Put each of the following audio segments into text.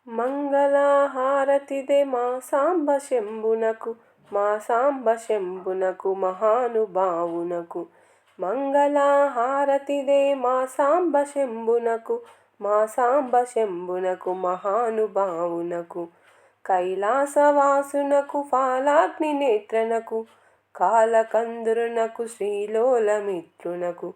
మంగళహారతిదే మా సాంబ శంభునకు, మా సాంబ శంభునకు మహానుభావునకు. మంగళహారతిదే మా సాంబ శంభునకు, మా సాంబ శంభునకు మహానుభావునకు. కైలాసవాసునకు ఫాలాగ్ని నేత్రనకు, కాలకందురునకు శ్రీలోలమిత్రునకు.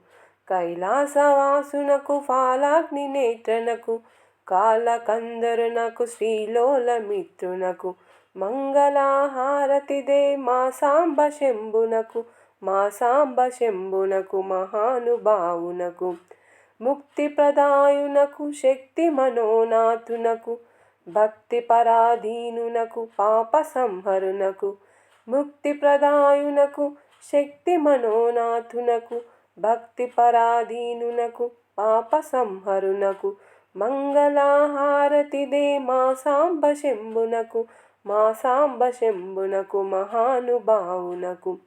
కైలాసవాసునకు ఫాలాగ్ని నేత్రనకు, కాలకందరునకు శ్రీలోలమిత్రునకు. మంగళహారతిదే మా సాంబ శంభునకు, మా సాంబ శంభునకు మహానుభావునకు. ముక్తిప్రదాయునకు శక్తి మనోనాథునకు, భక్తి పరాధీనునకు పాప సంహరునకు. ముక్తిప్రదాయునకు శక్తి మనోనాథునకు, భక్తి పరాధీనునకు పాప సంహరునకు. మంగళహారతిదే మా సాంబ శంభునకు, మా సాంబ శంభునకు మహానుభావునకు.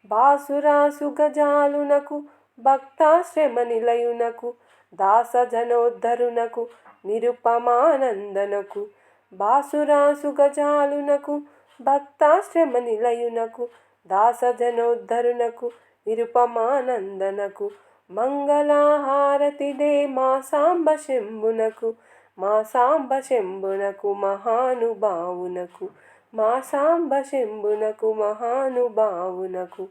బాసురాసు గజాలునకు భక్తాశ్రమ నిలయునకు, దాసజనోద్ధరునకు నిరుపమానందనకు. బాసురాసు గజాలునకు భక్తాశ్రమ నిలయునకు, దాసజనోద్ధరునకు నిరుపమానందనకు. మంగళహారతిదే మా సాంబ శంభునకు, మా సాంబ శంభునకు మహానుభావునకు, మా సాంబ శంభునకు మహానుభావునకు.